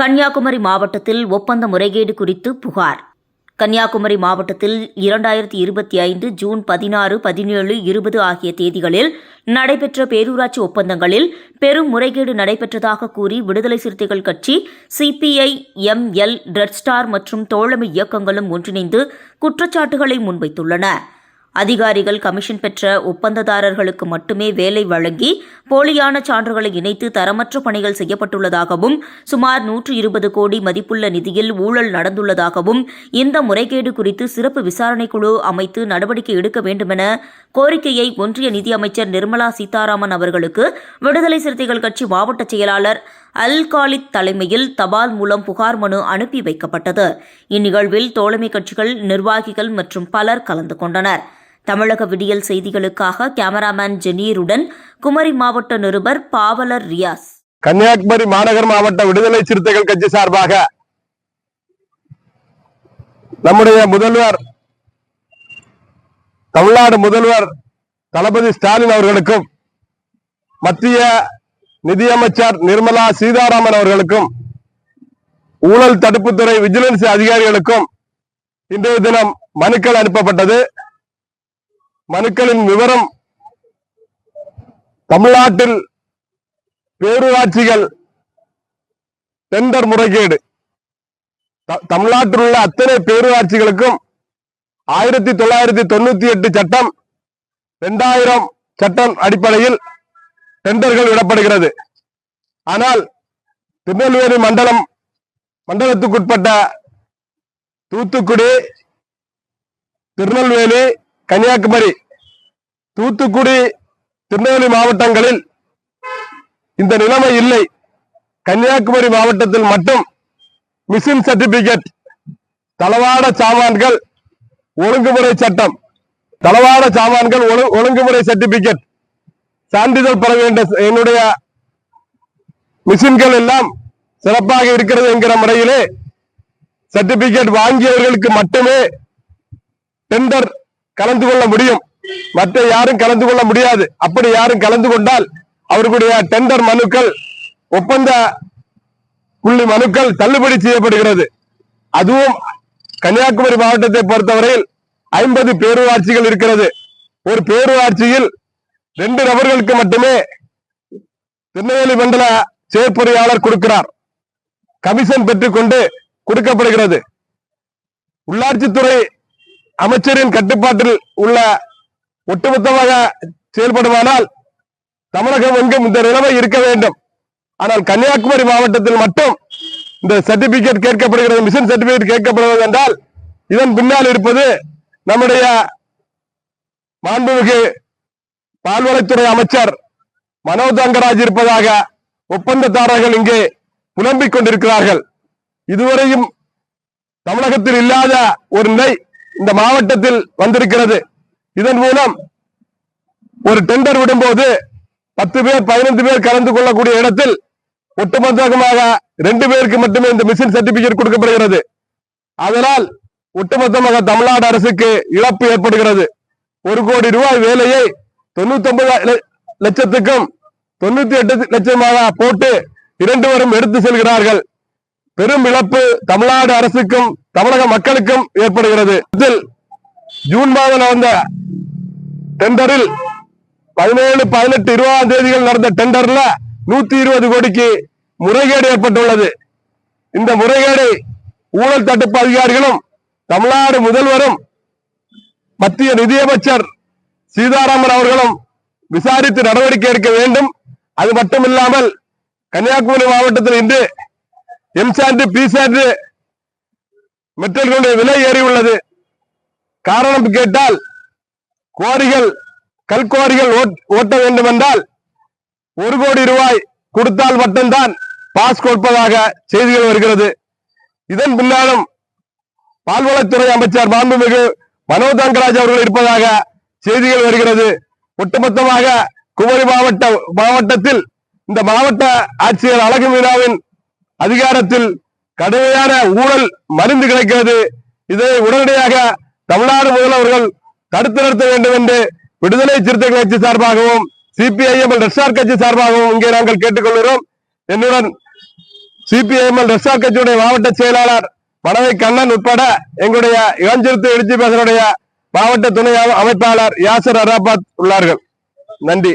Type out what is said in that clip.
கன்னியாகுமரி மாவட்டத்தில் ஒப்பந்த முறைகேடு குறித்து புகார். கன்னியாகுமரி மாவட்டத்தில் 2025 ஜூன் 16, 17, 20 ஆகிய தேதிகளில் நடைபெற்ற பேரூராட்சி ஒப்பந்தங்களில் பெரும் முறைகேடு நடைபெற்றதாக கூறி விடுதலை சிறுத்தைகள் கட்சி, சிபிஐ, எம்எல், ரெட் ஸ்டார் மற்றும் தோழமை இயக்கங்களும் ஒன்றிணைந்து குற்றச்சாட்டுகளை முன்வைத்துள்ளன. அதிகாரிகள் கமிஷன் பெற்ற ஒப்பந்ததாரர்களுக்கு மட்டுமே வேலை வழங்கி போலியான சான்றுகளை இணைத்து தரமற்ற பணிகள் செய்யப்பட்டுள்ளதாகவும், சுமார் 120 கோடி மதிப்புள்ள நிதியில் ஊழல் நடந்துள்ளதாகவும், இந்த முறைகேடு குறித்து சிறப்பு விசாரணை குழு அமைத்து நடவடிக்கை எடுக்க வேண்டுமென கோரிக்கையை ஒன்றிய நிதியமைச்சர் நிர்மலா சீதாராமன் அவர்களுக்கு விடுதலை சிறுத்தைகள் கட்சி மாவட்ட செயலாளர் அல்-காலித் தலைமையில் தபால் மூலம் புகார் மனு அனுப்பி வைக்கப்பட்டது. இந்நிகழ்வில் தோழமை கட்சிகள், நிர்வாகிகள் மற்றும் பலர் கலந்து கொண்டனர். தமிழக விடியல் செய்திகளுக்காக கேமராமேன் ஜெனீருடன் குமரி மாவட்ட நிருபர் பாவலர் ரியாஸ். கன்னியாகுமரி மாநகர் மாவட்ட விடுதலை சிறுத்தைகள் கட்சி சார்பாக நம்முடைய முதல்வர், தமிழ்நாடு முதல்வர் தளபதி ஸ்டாலின் அவர்களுக்கும், மத்திய நிதியமைச்சர் நிர்மலா சீதாராமன் அவர்களுக்கும், ஊழல் தடுப்புத்துறை விஜிலன்ஸ் அதிகாரிகளுக்கும் இன்றைய தினம் மனுக்கள் அனுப்பப்பட்டது. மனுக்களின் விவரம்: தமிழ்நாட்டில் பேரூராட்சிகள் டெண்டர் முறைகேடு. தமிழ்நாட்டில் உள்ள அத்தனை பேரூராட்சிகளுக்கும் 1998 சட்டம், 2000 சட்டம் அடிப்படையில் டெண்டர்கள் விடப்படுகிறது. ஆனால் திருநெல்வேலி மண்டலத்துக்குட்பட்ட தூத்துக்குடி, திருநெல்வேலி, கன்னியாகுமரி, தூத்துக்குடி, திருநெல்வேலி மாவட்டங்களில் இந்த நிலைமை இல்லை. கன்னியாகுமரி மாவட்டத்தில் மட்டும் மிஷின் சர்டிபிகேட், தளவாட சாமான்கள் ஒழுங்குமுறை சட்டம், தளவாட சாமான்கள் ஒழுங்குமுறை சர்டிபிகேட் சான்றிதழ் பெற வேண்டும். என்னுடைய மிஷின்கள் எல்லாம் சிறப்பாக இருக்கிறது என்கிற முறையிலே சர்டிபிகேட் வாங்கியவர்களுக்கு மட்டுமே டெண்டர் கலந்து கொள்ள முடியும். மற்ற யாரும் கலந்து கொள்ள முடியாது. அப்படி யாரும் கலந்து கொண்டால் அவர்களுடைய டெண்டர் மனுக்கள், ஒப்பந்த புள்ளி மனுக்கள் தள்ளுபடி செய்யப்படுகிறது. அதுவும் கன்னியாகுமரி மாவட்டத்தை பொறுத்தவரையில் 50 பேரூராட்சிகள் இருக்கிறது. ஒரு பேரூராட்சியில் 2 நபர்களுக்கு மட்டுமே திருநெல்வேலி மண்டல செயற்பொறியாளர் கொடுக்கிறார். கமிஷன் பெற்றுக்கொண்டு கொடுக்கப்படுகிறது. உள்ளாட்சித்துறை அமைச்சரின் கட்டுப்பாட்டில் உள்ள ஒட்டுமொத்தமாக செயல்படுமானால் தமிழகம் எங்கும் இந்த நிலைமை இருக்க வேண்டும். ஆனால் கன்னியாகுமரி மாவட்டத்தில் மட்டும் இந்த சர்டிபிகேட் கேட்கப்படுகிறது, மிஷன் சர்டிபிகேட் கேட்கப்படுகிறது என்றால் இதன் பின்னால் இருப்பது நம்முடைய மாண்புமிகு பால்வளத்துறை அமைச்சர் மனோஜ் தங்கராஜ் இருப்பதாக ஒப்பந்ததாரர்கள் இங்கே புலம்பிக் கொண்டிருக்கிறார்கள். இதுவரையும் தமிழகத்தில் இல்லாத ஒரு நிலை இந்த மாவட்டத்தில் வந்திருக்கிறது. இதன் மூலம் ஒரு டெண்டர் விடும்போது 10 பேர் 15 பேர் கலந்து கொள்ளக்கூடிய இடத்தில் ஒட்டுமொத்தமாக 2 பேருக்கு மட்டுமே இந்த மிஷின் சர்டிபிகேட் கொடுக்கப்படுகிறது. அதனால் ஒட்டுமொத்தமாக தமிழ்நாடு அரசுக்கு இழப்பு ஏற்படுகிறது. 1 கோடி ரூபாய் வேலையை 99 லட்சத்துக்கும் 98 லட்சமாக போட்டு 2 பேரும் எடுத்து செல்கிறார்கள். பெரும் இழப்பு தமிழ்நாடு அரசுக்கும் தமிழக மக்களுக்கும் ஏற்படுகிறது. ஜூன் மாதம் நடந்த டெண்டரில் 17, 18, 20 தேதிகள் நடந்த டெண்டர்ல 120 கோடிக்கு முறைகேடு ஏற்பட்டுள்ளது. இந்த முறைகேடை ஊழல் தடுப்பு அதிகாரிகளும், தமிழ்நாடு முதல்வரும், மத்திய நிதியமைச்சர் சீதாராமன் அவர்களும் விசாரித்து நடவடிக்கை எடுக்க வேண்டும். அது மட்டுமில்லாமல் கன்னியாகுமரி மாவட்டத்தில் இன்று எம் சாண்டு, பி சாண்டு மெட்டல்களுடைய விலை ஏறி உள்ளது. காரணம் கேட்டால் கல்குவாரிகள் ஓட்ட வேண்டும் என்றால் 1 கோடி ரூபாய் கொடுத்தால் மட்டும்தான் பாஸ் கொடுப்பதாக செய்திகள் வருகிறது. இதன் பின்னாலும் பால்வளத்துறை அமைச்சர் மாண்புமிகு மனோஜ் தங்கராஜ் அவர்கள் இருப்பதாக செய்திகள் வருகிறது. ஒட்டுமொத்தமாக குமரி மாவட்டத்தில் இந்த மாவட்ட ஆட்சியர் அழகு மீனாவின் அதிகாரத்தில் கடுமையான ஊழல் மலிந்து கிடக்கிறது. இதை உடனடியாக தமிழ்நாடு முதல்வர்கள் தடுத்து நிறுத்த வேண்டும் என்று விடுதலை சிறுத்தைகள் கட்சி சார்பாகவும், சிபிஐஎம் ரெட் ஸ்டார் கட்சி சார்பாகவும் இங்கே நாங்கள் கேட்டுக்கொள்கிறோம். என்னுடன் சிபிஐஎம்எல் ரெசார்ட் கட்சியுடைய மாவட்ட செயலாளர் மணவை கண்ணன் உட்பட எங்களுடைய இளஞ்சிறுத்தை எழுச்சி பேசனுடைய மாவட்ட துணை அமைப்பாளர் யாசர் அராபாத் உள்ளார்கள். நன்றி.